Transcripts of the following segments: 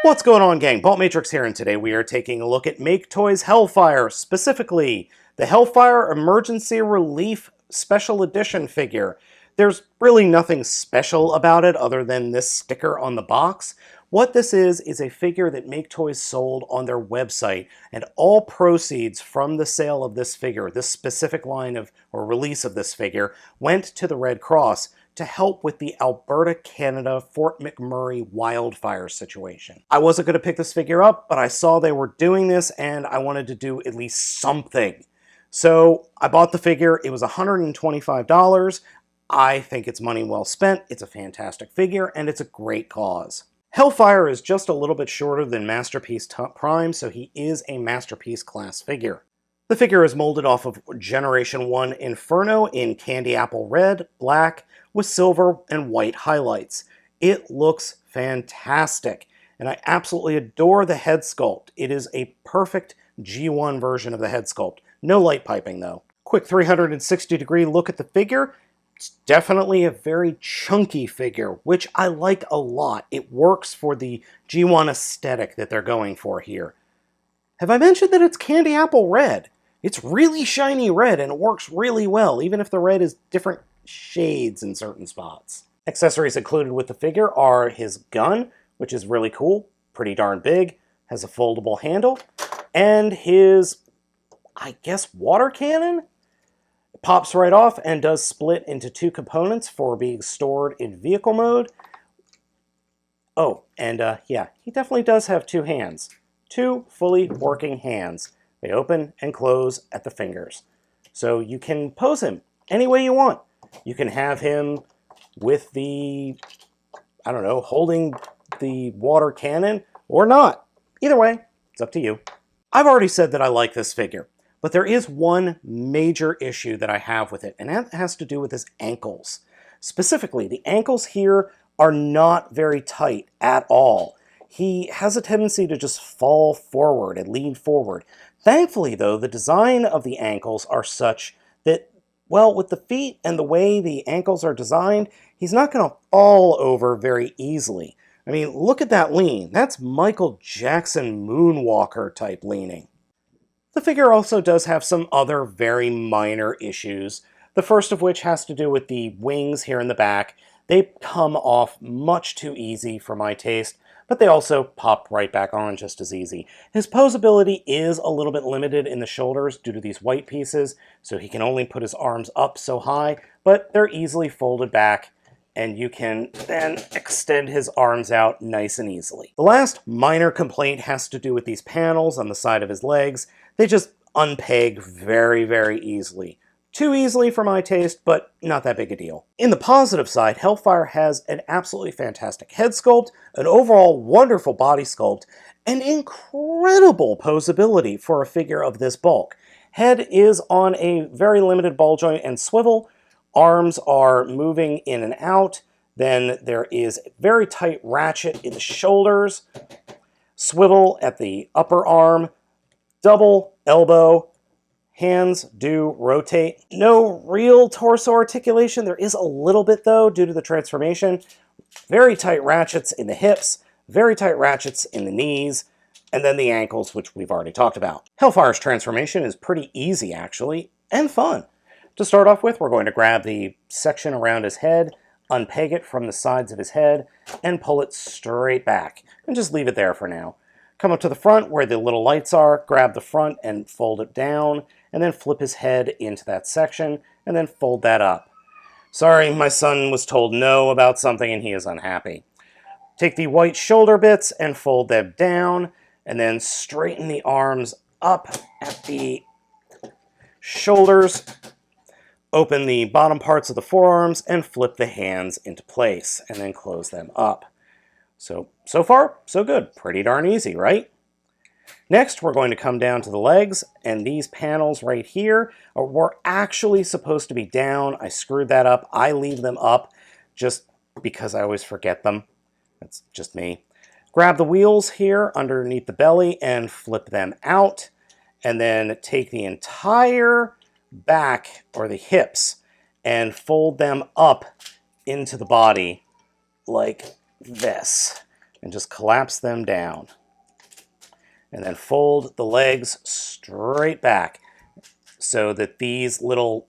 What's going on, gang? Baltmatrix here, and today we are taking a look at MakeToys Hellfire, specifically the Hellfire Emergency Relief Special Edition figure. There's really nothing special about it other than this sticker on the box. What this is a figure that MakeToys sold on their website, and all proceeds from the sale of this figure, this specific line of, or release of this figure, went to the Red Cross to help with the Alberta, Canada, Fort McMurray wildfire situation. I wasn't going to pick this figure up, but I saw they were doing this and I wanted to do at least something. So I bought the figure. It was $125. I think it's money well spent. It's a fantastic figure and it's a great cause. Hellfire is just a little bit shorter than Masterpiece Prime, so he is a Masterpiece class figure. The figure is molded off of Generation 1 Inferno in candy apple red, black, with silver and white highlights. It looks fantastic, and I absolutely adore the head sculpt. It is a perfect G1 version of the head sculpt. No light piping, though. Quick 360-degree look at the figure. It's definitely a very chunky figure, which I like a lot. It works for the G1 aesthetic that they're going for here. Have I mentioned that it's candy apple red? It's really shiny red and it works really well, even if the red is different shades in certain spots. Accessories included with the figure are his gun, which is really cool, pretty darn big, has a foldable handle, and his, I guess, water cannon? It pops right off and does split into two components for being stored in vehicle mode. Oh, and yeah, he definitely does have two hands. Two fully working hands. They open and close at the fingers. So you can pose him any way you want. You can have him with the, I don't know, holding the water cannon or not. Either way, it's up to you. I've already said that I like this figure, but there is one major issue that I have with it, and that has to do with his ankles. Specifically, the ankles here are not very tight at all. He has a tendency to just fall forward and lean forward. Thankfully, though, the design of the ankles are such that, well, with the feet and the way the ankles are designed, he's not going to fall over very easily. I mean, look at that lean. That's Michael Jackson moonwalker type leaning. The figure also does have some other very minor issues, the first of which has to do with the wings here in the back. They come off much too easy for my taste, but they also pop right back on just as easy. His posability is a little bit limited in the shoulders due to these white pieces, so he can only put his arms up so high, but they're easily folded back, and you can then extend his arms out nice and easily. The last minor complaint has to do with these panels on the side of his legs. They just unpeg very, very easily. Too easily for my taste, but not that big a deal. In the positive side, Hellfire has an absolutely fantastic head sculpt, an overall wonderful body sculpt, and incredible posability for a figure of this bulk. Head is on a very limited ball joint and swivel. Arms are moving in and out. Then there is a very tight ratchet in the shoulders, swivel at the upper arm, double elbow. Hands do rotate. No real torso articulation. There is a little bit, though, due to the transformation. Very tight ratchets in the hips, very tight ratchets in the knees, and then the ankles, which we've already talked about. Hellfire's transformation is pretty easy, actually, and fun. To start off with, we're going to grab the section around his head, unpeg it from the sides of his head, and pull it straight back, and just leave it there for now. Come up to the front where the little lights are, grab the front and fold it down, and then flip his head into that section, and then fold that up. Sorry, my son was told no about something and he is unhappy. Take the white shoulder bits and fold them down, and then straighten the arms up at the shoulders, open the bottom parts of the forearms, and flip the hands into place, and then close them up. So far, so good. Pretty darn easy, right? Next, we're going to come down to the legs, and these panels right here were actually supposed to be down. I screwed that up. I leave them up just because I always forget them. That's just me. Grab the wheels here underneath the belly and flip them out, and then take the entire back, or the hips, and fold them up into the body like this. and just collapse them down. And then fold the legs straight back so that these little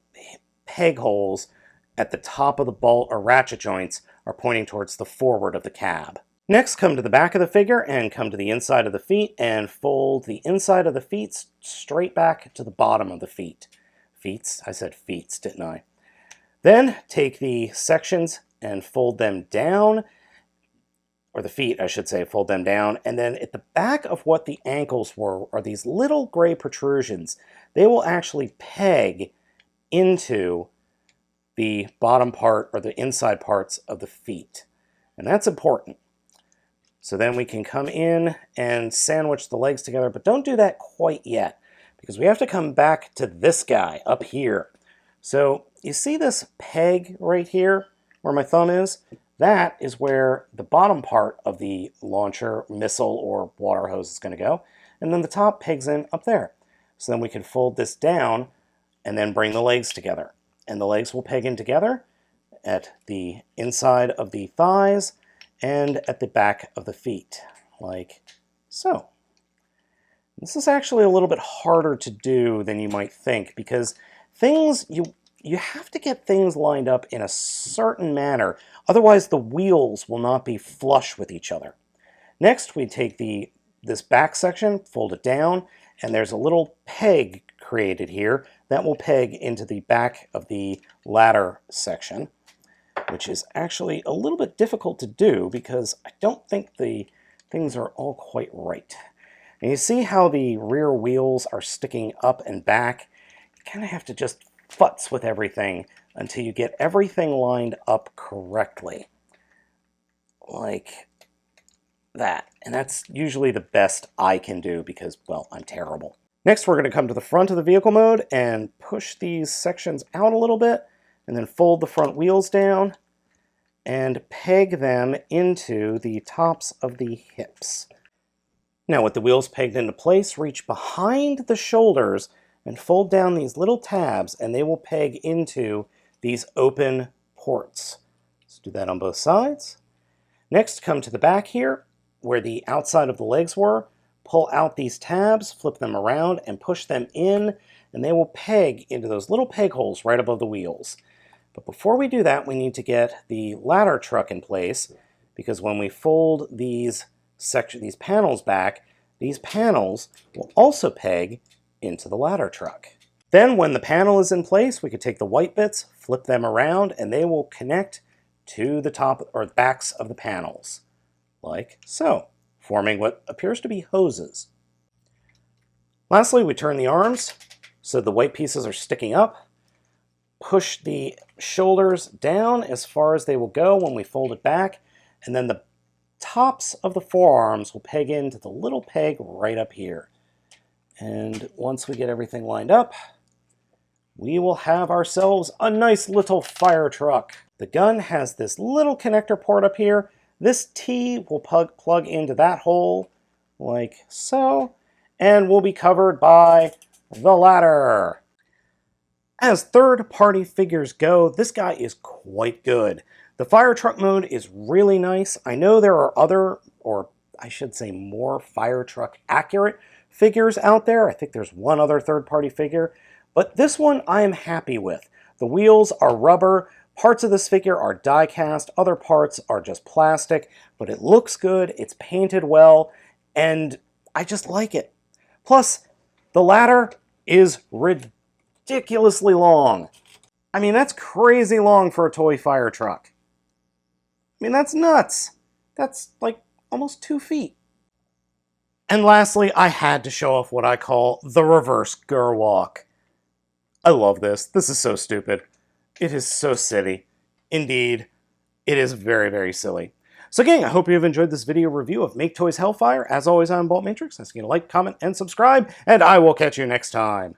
peg holes at the top of the bolt or ratchet joints are pointing towards the forward of the cab. Next, come to the back of the figure and come to the inside of the feet and fold the inside of the feet straight back to the bottom of the feet. Feet? I said feet, didn't I? Then take the sections and fold them down, or the feet, I should say, fold them down, and then at the back of what the ankles were are these little gray protrusions. They will actually peg into the bottom part or the inside parts of the feet, and that's important. So then we can come in and sandwich the legs together, but don't do that quite yet, because we have to come back to this guy up here. So you see this peg right here where my thumb is? That is where the bottom part of the launcher, missile, or water hose is going to go. And then the top pegs in up there. So then we can fold this down and then bring the legs together. And the legs will peg in together at the inside of the thighs and at the back of the feet, like so. This is actually a little bit harder to do than you might think, because you have to get things lined up in a certain manner, otherwise the wheels will not be flush with each other. Next, we take this back section, fold it down, and there's a little peg created here that will peg into the back of the ladder section, which is actually a little bit difficult to do because I don't think the things are all quite right. And you see how the rear wheels are sticking up and back? You kind of have to just futz with everything until you get everything lined up correctly. Like that. And that's usually the best I can do because, well, I'm terrible. Next, we're going to come to the front of the vehicle mode and push these sections out a little bit, and then fold the front wheels down and peg them into the tops of the hips. Now, with the wheels pegged into place, reach behind the shoulders and fold down these little tabs, and they will peg into these open ports. Let's do that on both sides. Next, come to the back here, where the outside of the legs were. Pull out these tabs, flip them around, and push them in, and they will peg into those little peg holes right above the wheels. But before we do that, we need to get the ladder truck in place, because when we fold these panels back, these panels will also peg into the ladder truck. Then when the panel is in place, we could take the white bits, flip them around, and they will connect to the top or backs of the panels, like so, forming what appears to be hoses. Lastly, we turn the arms so the white pieces are sticking up. Push the shoulders down as far as they will go when we fold it back, and then the tops of the forearms will peg into the little peg right up here. And once we get everything lined up, we will have ourselves a nice little fire truck. The gun has this little connector port up here. This T will plug into that hole, like so, and will be covered by the ladder. As third-party figures go, this guy is quite good. The fire truck mode is really nice. I know there are other, or I should say more fire truck accurate figures out there. I think there's one other third-party figure, but this one I am happy with. The wheels are rubber, parts of this figure are die cast, other parts are just plastic, but it looks good, it's painted well, and I just like it. Plus, the ladder is ridiculously long. I mean, that's crazy long for a toy fire truck. I mean, that's nuts. That's like almost 2 feet. And lastly, I had to show off what I call the reverse Gerwalk. I love this. This is so stupid. It is so silly. Indeed, it is very, very silly. So gang, I hope you have enjoyed this video review of MakeToys Hellfire. As always, I'm Baltmatrix. Asking you to like, comment, and subscribe, and I will catch you next time.